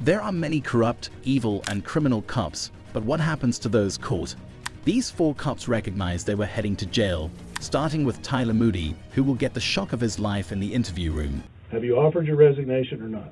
There are many corrupt, evil, and criminal cops, but what happens to those caught? These 4 cops recognized they were heading to jail, starting with Tyler Moody, who will get the shock of his life in the interview room. Have you offered your resignation or not?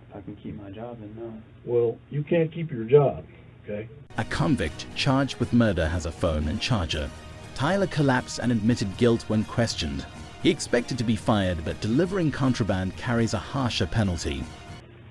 If I can keep my job, then no. Well, you can't keep your job, okay? A convict charged with murder has a phone and charger. Tyler collapsed and admitted guilt when questioned. He expected to be fired, but delivering contraband carries a harsher penalty.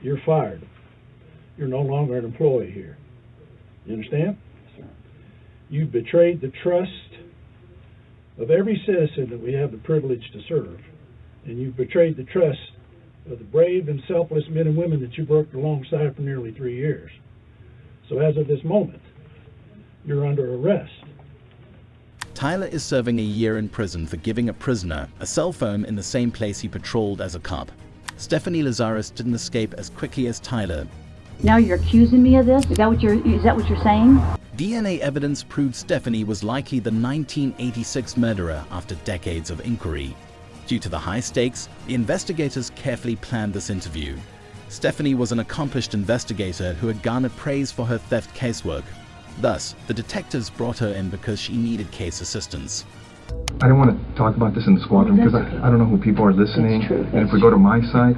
You're fired. You're no longer an employee here. You understand? Yes, sir. You've betrayed the trust of every citizen that we have the privilege to serve, and you've betrayed the trust of the brave and selfless men and women that you've worked alongside for nearly 3 years. So as of this moment, you're under arrest. Tyler is serving a year in prison for giving a prisoner a cell phone in the same place he patrolled as a cop. Stephanie Lazarus didn't escape as quickly as Tyler. Now you're accusing me of this? Is that what you're saying? DNA evidence proved Stephanie was likely the 1986 murderer after decades of inquiry. Due to the high stakes, the investigators carefully planned this interview. Stephanie was an accomplished investigator who had garnered praise for her theft casework. Thus, the detectives brought her in because she needed case assistance. I don't want to talk about this in the squadron because I don't know who people are listening. And if we go to my side,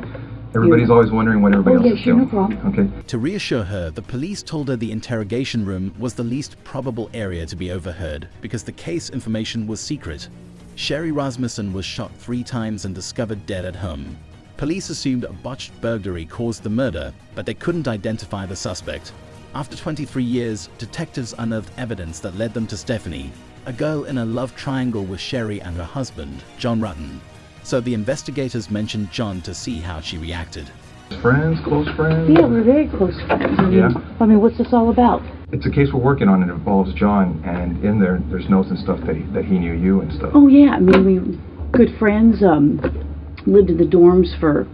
everybody's always wondering what everybody else is doing. No problem. Okay. To reassure her, the police told her the interrogation room was the least probable area to be overheard because the case information was secret. Sherry Rasmussen was shot 3 times and discovered dead at home. Police assumed a botched burglary caused the murder, but they couldn't identify the suspect. After 23 years, detectives unearthed evidence that led them to Stephanie, a girl in a love triangle with Sherry and her husband, John Rutten. So the investigators mentioned John to see how she reacted. Friends, close friends? Yeah, we're very close friends. Yeah. I mean, what's this all about? It's a case we're working on and it involves John, and in there's notes and stuff that he knew you and stuff. Oh yeah, I mean, we were good friends. Lived in the dorms for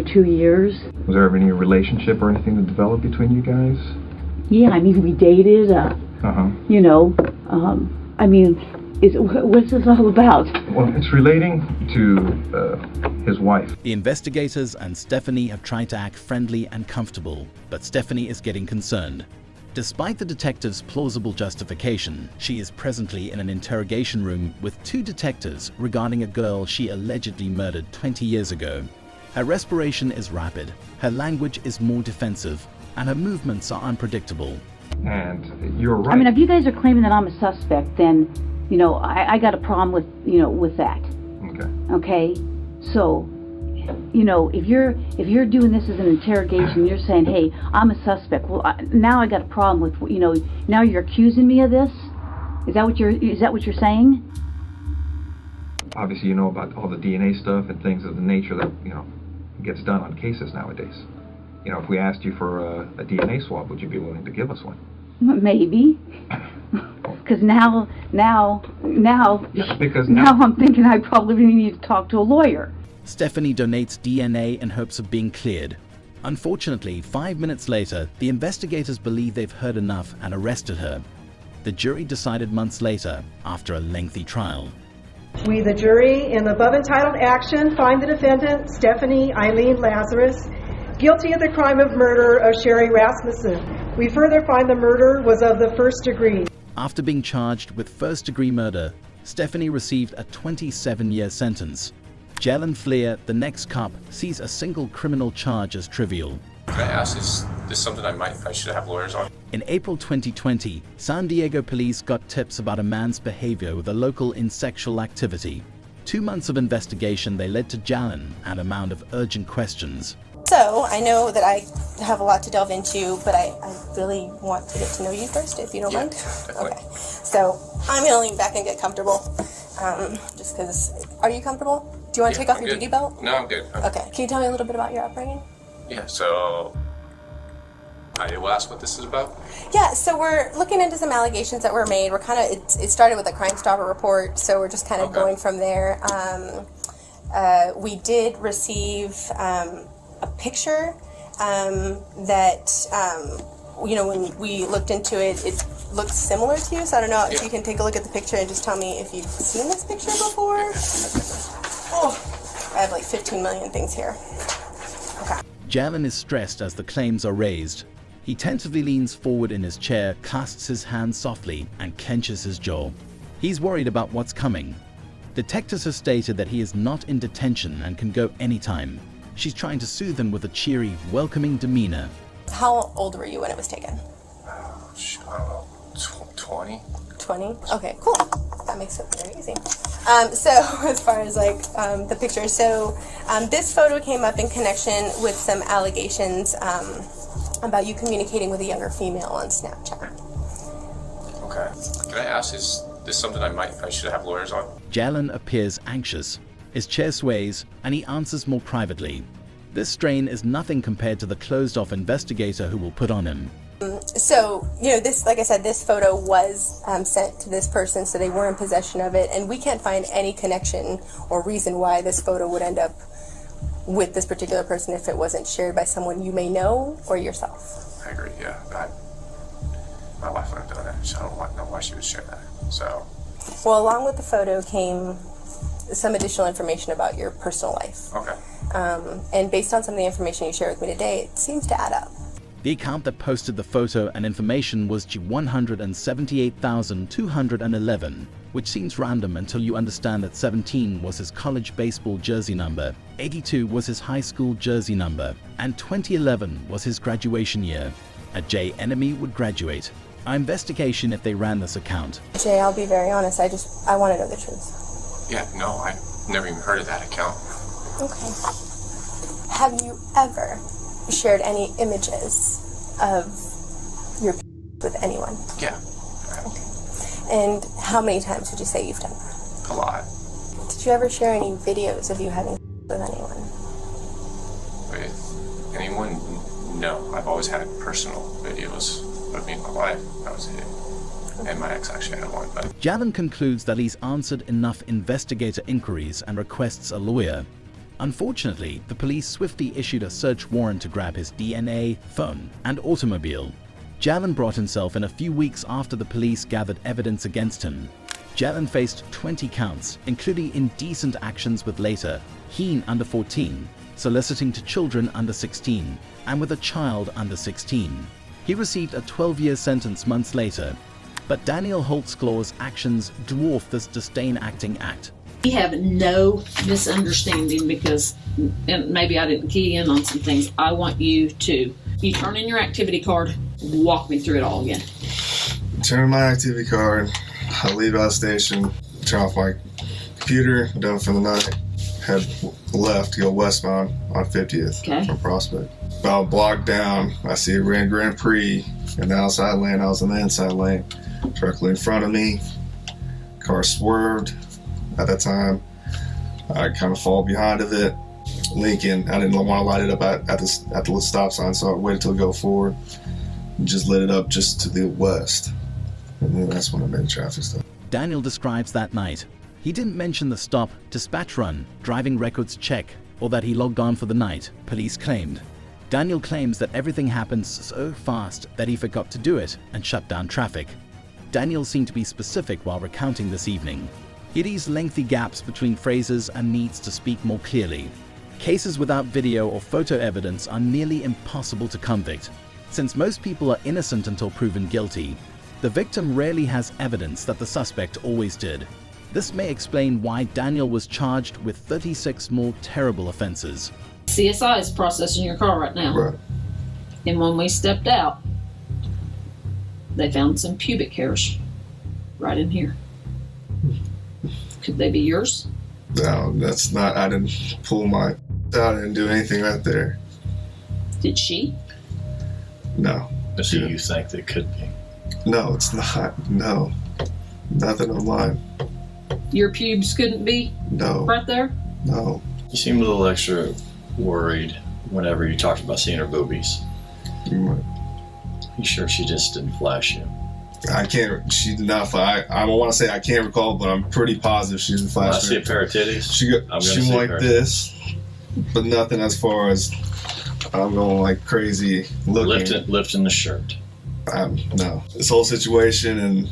2 years. Was there ever any relationship or anything that developed between you guys? Yeah, I mean, we dated. You know, I mean, what's this all about? Well, it's relating to his wife. The investigators and Stephanie have tried to act friendly and comfortable, but Stephanie is getting concerned. Despite the detective's plausible justification, she is presently in an interrogation room with 2 detectives regarding a girl she allegedly murdered 20 years ago. Her respiration is rapid, her language is more defensive, and her movements are unpredictable. And you're right. I mean, if you guys are claiming that I'm a suspect, then, you know, I got a problem with that. Okay. Okay? So, you know, if you're doing this as an interrogation, you're saying, hey, I'm a suspect. Well, now I got a problem with, you know, now you're accusing me of this? Is that what you're saying? Obviously, you know about all the DNA stuff and things of the nature that, you know, gets done on cases nowadays. You know, if we asked you for a DNA swab, would you be willing to give us one? Maybe. Because now Because I'm thinking I probably need to talk to a lawyer. Stephanie donates DNA in hopes of being cleared. Unfortunately, 5 minutes later, the investigators believe they've heard enough and arrested her. The jury decided months later, after a lengthy trial. We, the jury, in the above entitled action, find the defendant, Stephanie Eileen Lazarus, guilty of the crime of murder of Sherry Rasmussen. We further find the murder was of the first degree. After being charged with first-degree murder, Stephanie received a 27-year sentence. Jalen, the next cop, sees a single criminal charge as trivial. Can I ask, is this something I should have lawyers on? In April 2020, San Diego police got tips about a man's behavior with a local in sexual activity. 2 months of investigation, they led to Jalen and a mound of urgent questions. So, I know that I have a lot to delve into, but I really want to get to know you first, if you don't mind. Definitely. Okay. So, I'm going to lean back and get comfortable. Just because, are you comfortable? Do you want to take off your duty belt? No, I'm good. Okay. Can you tell me a little bit about your upbringing? Yeah, so I will ask what this is about. Yeah, so we're looking into some allegations that were made. We're kind of, it started with a Crime Stopper report, so we're just kind of going from there. We did receive a picture that, you know, when we looked into it, it looked similar to you. So I don't know if you can take a look at the picture and just tell me if you've seen this picture before. Oh, I have like 15 million things here. Okay. Jalen is stressed as the claims are raised. He tentatively leans forward in his chair, clasps his hands softly, and clenches his jaw. He's worried about what's coming. Detectives have stated that he is not in detention and can go anytime. She's trying to soothe him with a cheery, welcoming demeanor. How old were you when it was taken? I don't know, 20? 20? Okay, cool. That makes it very easy. So as far as like the picture, so this photo came up in connection with some allegations about you communicating with a younger female on Snapchat. Okay. Can I ask, is this something I should have lawyers on? Jalen appears anxious. His chair sways, and he answers more privately. This strain is nothing compared to the closed-off investigator who will put on him. So, this, like I said, this photo was sent to this person, so they were in possession of it, and we can't find any connection or reason why this photo would end up with this particular person if it wasn't shared by someone you may know or yourself. I agree, yeah. My wife wouldn't have done that, so I don't know why she would share that, so. Well, along with the photo came some additional information about your personal life. Okay. And based on some of the information you shared with me today, it seems to add up. The account that posted the photo and information was G178,211, which seems random until you understand that 17 was his college baseball jersey number, 82 was his high school jersey number, and 2011 was his graduation year. A J enemy would graduate. Our investigation if they ran this account. Jay, I'll be very honest, I want to know the truth. Yeah, no, I never even heard of that account. Okay. Have you ever shared any images of your with anyone? Yeah. Okay. And how many times would you say you've done that? A lot. Did you ever share any videos of you having with anyone? With anyone? No. I've always had personal videos of me and my wife. That was it. And my ex actually had one. But Jalen concludes that he's answered enough investigator inquiries and requests a lawyer. Unfortunately, the police swiftly issued a search warrant to grab his DNA, phone, and automobile. Jalen brought himself in a few weeks after the police gathered evidence against him. Jalen faced 20 counts, including indecent actions with Later, Heen under 14, soliciting to children under 16, and with a child under 16. He received a 12-year sentence months later, but Daniel Holtzclaw's actions dwarf this disdain-acting act. We have no misunderstanding because, and maybe I didn't key in on some things. I want you turn in your activity card, walk me through it all again. Turn in my activity card, I leave out station, turn off my computer, done for the night, head left to go westbound on 50th from Prospect. About a block down, I see a Grand Prix in the outside lane. I was in the inside lane. Directly in front of me, car swerved. At that time, I kind of fall behind of it. Lincoln, I didn't want to light it up at the stop sign, so I waited till it go forward and just lit it up just to the west. And then that's when I made the traffic stop. Daniel describes that night. He didn't mention the stop, dispatch run, driving records check, or that he logged on for the night, police claimed. Daniel claims that everything happened so fast that he forgot to do it and shut down traffic. Daniel seemed to be specific while recounting this evening. He leaves lengthy gaps between phrases and needs to speak more clearly. Cases without video or photo evidence are nearly impossible to convict. Since most people are innocent until proven guilty, the victim rarely has evidence that the suspect always did. This may explain why Daniel was charged with 36 more terrible offenses. CSI is processing your car right now. Right. And when we stepped out, they found some pubic hairs right in here. Could they be yours? No, that's not. I didn't pull my. I didn't do anything right there. Did she? No. But do you think they could be? No, it's not. No. Nothing of mine. Your pubes couldn't be? No. Right there? No. You seem a little extra worried whenever you talked about seeing her boobies. You sure she just didn't flash you? I can't. She did not. I don't want to say I can't recall, but I'm pretty positive she didn't flash. I see a pair of titties. She went like this, but nothing as far as I'm going like crazy looking. Lifting the shirt. No. This whole situation and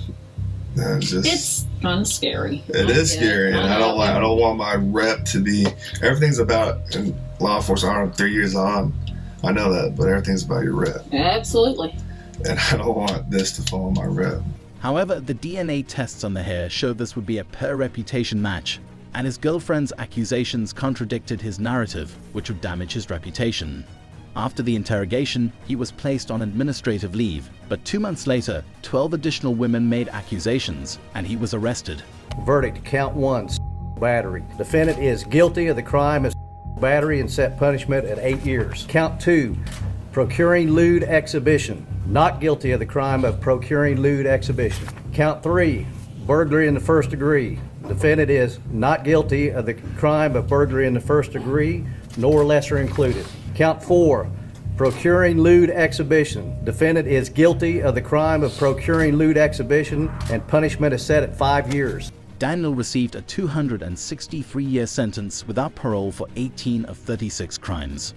It's kind of scary. It is scary, and I don't want my rep to be. Everything's about in law enforcement. 3 years on, I know that, but everything's about your rep. Absolutely. And I don't want this to fall on my rep. However, the DNA tests on the hair showed this would be a per reputation match, and his girlfriend's accusations contradicted his narrative, which would damage his reputation. After the interrogation, he was placed on administrative leave, but 2 months later, 12 additional women made accusations, and he was arrested. Verdict, count 1, battery. Defendant is guilty of the crime of battery and set punishment at 8 years. Count 2, procuring lewd exhibition. Not guilty of the crime of procuring lewd exhibition. Count 3, burglary in the first degree. Defendant is not guilty of the crime of burglary in the first degree, nor lesser included. Count 4, procuring lewd exhibition. Defendant is guilty of the crime of procuring lewd exhibition, and punishment is set at 5 years. Daniel received a 263-year sentence without parole for 18 of 36 crimes.